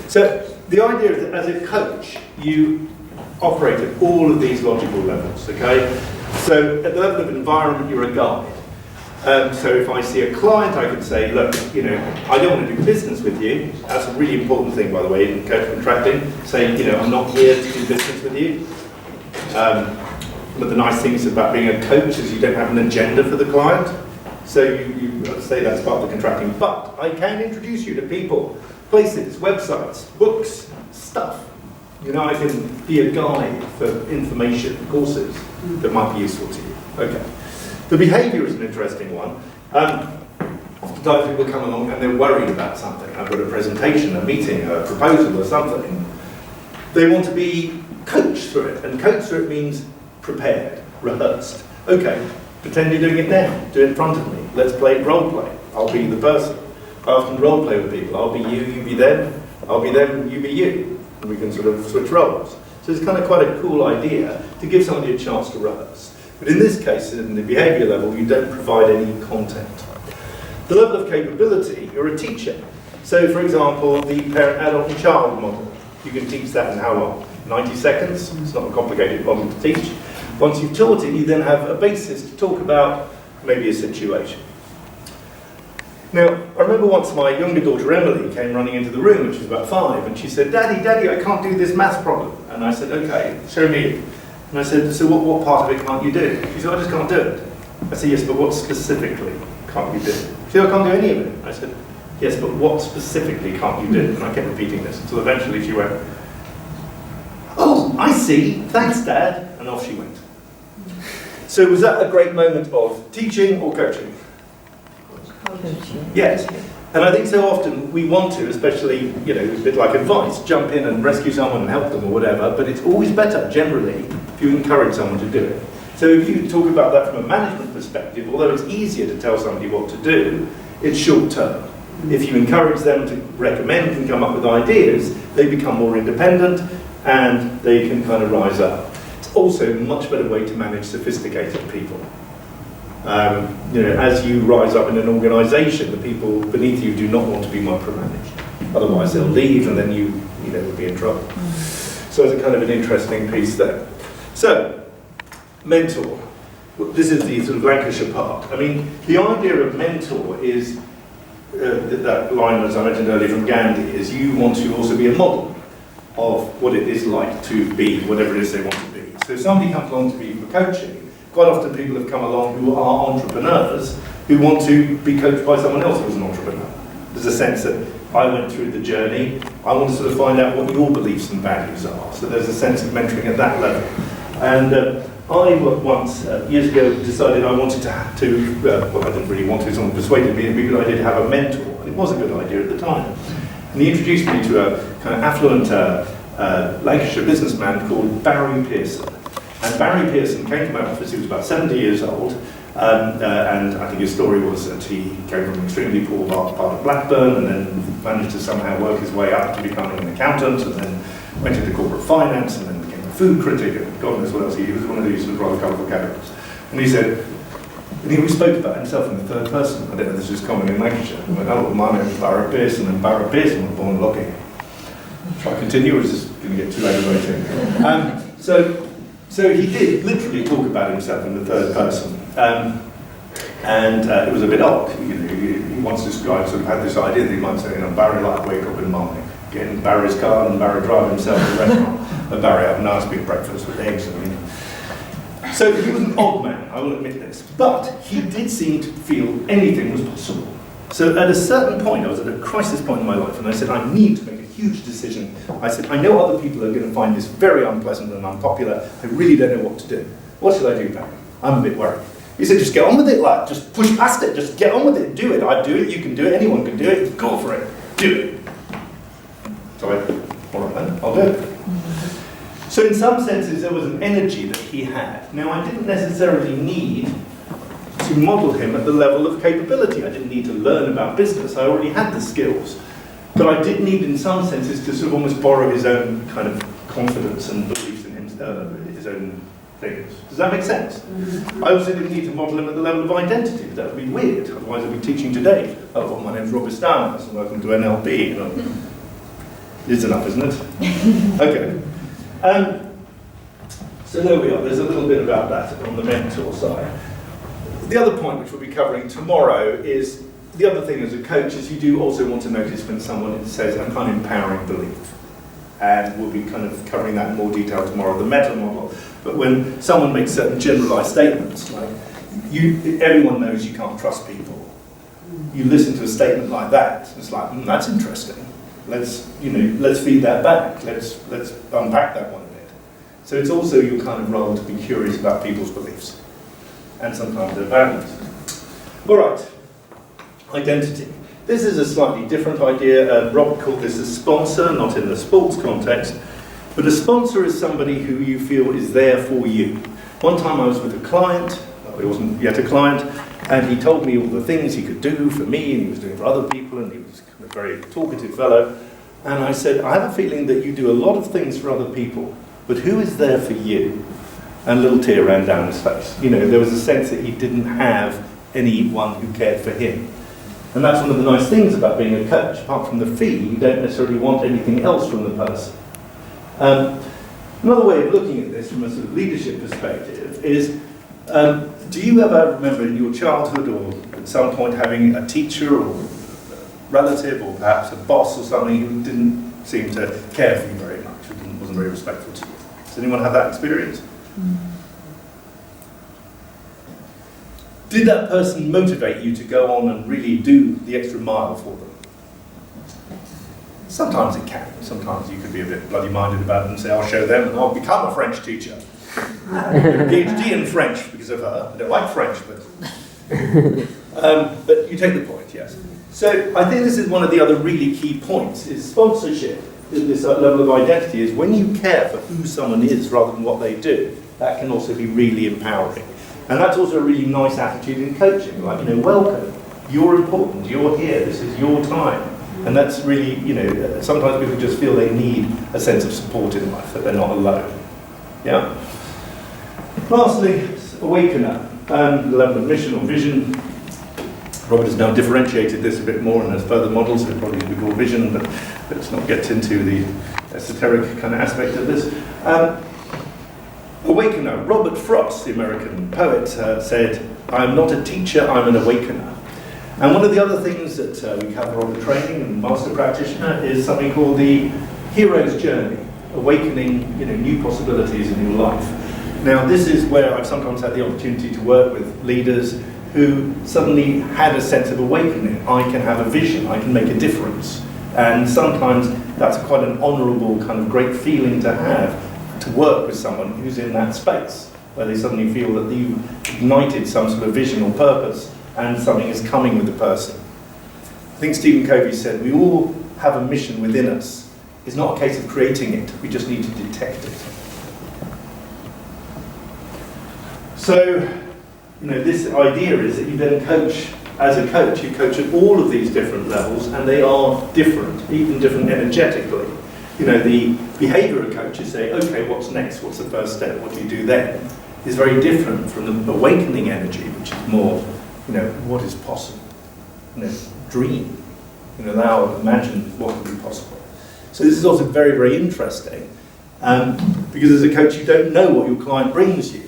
So the idea is that as a coach, you operate at all of these logical levels, okay? So at the level of environment, you're a guide. So if I see a client, I could say, look, you know, I don't want to do business with you. That's a really important thing, by the way, in coach contracting. Saying, you know, I'm not here to do business with you. One of the nice things about being a coach is you don't have an agenda for the client. So you say that's part of the contracting. But I can introduce you to people, places, websites, books, stuff. You know, I can be a guide for information, courses that might be useful to you. Okay. The behaviour is an interesting one. Oftentimes people come along and they're worried about something. I've got a presentation, a meeting, a proposal or something. They want to be coached through it. And coached through it means prepared, rehearsed. Okay, pretend you're doing it now. Do it in front of me. Let's play role play. I'll be the person. I often role play with people. I'll be you, you be them. I'll be them, you be you. And we can sort of switch roles. So it's kind of quite a cool idea to give somebody a chance to rehearse. But in this case, in the behaviour level, you don't provide any content. The level of capability, you're a teacher. So for example, the parent, adult and child model. You can teach that in how long? 90 seconds? It's not a complicated model to teach. Once you've taught it, you then have a basis to talk about maybe a situation. Now, I remember once my younger daughter Emily came running into the room, and she was about 5, and she said, Daddy, I can't do this maths problem. And I said, okay, show me. And I said, so what part of it can't you do? She said, I just can't do it. I said, yes, but what specifically can't you do? She said, I can't do any of it. I said, yes, but what specifically can't you do? And I kept repeating this until eventually she went, oh, I see, thanks, Dad. And off she went. So was that a great moment of teaching or coaching? Yes. And I think so often we want to, especially, you know, a bit like advice, jump in and rescue someone and help them or whatever, but it's always better, generally, if you encourage someone to do it. So if you talk about that from a management perspective, although it's easier to tell somebody what to do, it's short term. If you encourage them to recommend and come up with ideas, they become more independent and they can kind of rise up. It's also a much better way to manage sophisticated people. You know, as you rise up in an organisation, the people beneath you do not want to be micromanaged. Otherwise, they'll leave, and then you know, will be in trouble. So it's a kind of an interesting piece there. So, mentor. This is the sort of Lancashire part. I mean, the idea of mentor is that line, as I mentioned earlier, from Gandhi, is you want to also be a model of what it is like to be whatever it is they want to be. So if somebody comes along to be for coaching, quite often people have come along who are entrepreneurs who want to be coached by someone else who's an entrepreneur. There's a sense that I went through the journey, I want to sort of find out what your beliefs and values are. So there's a sense of mentoring at that level. And I once, years ago, decided I wanted well, I didn't really want to, someone persuaded me it'd be a good idea to have a mentor. And it was a good idea at the time. And he introduced me to a kind of affluent Lancashire businessman called Barry Pearson. And Barry Pearson came to my office. He was about 70 years old, and I think his story was that he came from an extremely poor part of Blackburn, and then managed to somehow work his way up to becoming an accountant, and then went into corporate finance, and then became a food critic, and God knows what else. He was one of these sort of rather colourful characters. And he said, and he always spoke about himself in the third person. I don't know if this is common in Lancashire. He went, oh, my name is Barry Pearson, and Barry Pearson was born in Locking. Shall I continue, or is this going to get too aggravating? So he did literally talk about himself in the third person, and it was a bit odd. You know, he once described, sort of had this idea that he might say, you know, Barry like wake up in the morning, get in Barry's car and Barry drive himself to the restaurant, and Barry have a nice big breakfast with eggs and everything. So he was an odd man, I will admit this, but he did seem to feel anything was possible. So at a certain point, I was at a crisis point in my life, and I said, I need to make a huge decision. I said, I know other people are going to find this very unpleasant and unpopular. I really don't know what to do. What should I do, Barry? I'm a bit worried. He said, just get on with it, lad. Just push past it. Just get on with it. Do it. I do it. You can do it. Anyone can do it. Go for it. Do it. So I went, all right then, I'll do it. So in some senses, there was an energy that he had. Now, I didn't necessarily need to model him at the level of capability. I didn't need to learn about business. I already had the skills. But I did need, in some senses, to sort of almost borrow his own kind of confidence and beliefs in his own things. Does that make sense? I also didn't need to model him at the level of identity. That would be weird. Otherwise, I'd be teaching today. Oh, well, my name's Robbie Steinhouse, and welcome to NLP. You know. It's enough, isn't it? Okay. So there we are. There's a little bit about that on the mentor side. The other point which we'll be covering tomorrow is, the other thing as a coach is you do also want to notice when someone says an unempowering belief. And we'll be kind of covering that in more detail tomorrow, the meta model. But when someone makes certain generalized statements, like everyone knows you can't trust people. You listen to a statement like that, it's like, that's interesting. Let's feed that back. Let's unpack that one a bit. So it's also your kind of role to be curious about people's beliefs and sometimes their values. All right, identity. This is a slightly different idea. Rob called this a sponsor, not in the sports context, but a sponsor is somebody who you feel is there for you. One time I was with a client, he wasn't yet a client, and he told me all the things he could do for me, and he was doing for other people, and he was a very talkative fellow. And I said, I have a feeling that you do a lot of things for other people, but who is there for you? And a little tear ran down his face. There was a sense that he didn't have anyone who cared for him. And that's one of the nice things about being a coach. Apart from the fee, you don't necessarily want anything else from the person. Another way of looking at this from a sort of leadership perspective is, do you ever remember in your childhood or at some point having a teacher or a relative or perhaps a boss or something who didn't seem to care for you very much, who wasn't very respectful to you? Does anyone have that experience? Did that person motivate you to go on and really do the extra mile for them? Sometimes it can. Sometimes you could be a bit bloody-minded about it and say, I'll show them and I'll become a French teacher. PhD in French because of her. I don't like French, but you take the point, yes. So I think this is one of the other really key points, is sponsorship, this level of identity, is when you care for who someone is rather than what they do, that can also be really empowering. And that's also a really nice attitude in coaching, like, welcome, you're important, you're here, this is your time. And that's really, sometimes people just feel they need a sense of support in life, that they're not alone. Yeah? Lastly, Awakener, the level of mission or vision. Robert has now differentiated this a bit more and has further models, so it probably be called vision, but let's not get into the esoteric kind of aspect of this. Awakener. Robert Frost, the American poet, said, I'm not a teacher, I'm an awakener. And one of the other things that we cover on the training and master practitioner is something called the hero's journey, awakening new possibilities in your life. Now this is where I've sometimes had the opportunity to work with leaders who suddenly had a sense of awakening. I can have a vision, I can make a difference. And sometimes that's quite an honourable kind of great feeling to have, to work with someone who's in that space, where they suddenly feel that you've ignited some sort of vision or purpose and something is coming with the person. I think Stephen Covey said, we all have a mission within us. It's not a case of creating it, we just need to detect it. So, this idea is that you then coach, as a coach, you coach at all of these different levels, and they are different, even different energetically. The behaviour of coaches say, okay, what's next? What's the first step? What do you do then? Is very different from the awakening energy, which is more, what is possible? Dream. Now imagine what would be possible. So this is also very, very interesting, because as a coach, you don't know what your client brings you.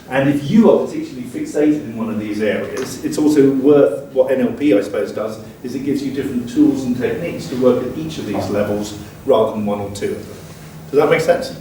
And if you are particularly fixated in one of these areas, it's also worth, what NLP I suppose does, is it gives you different tools and techniques to work at each of these levels rather than one or two of them. Does that make sense?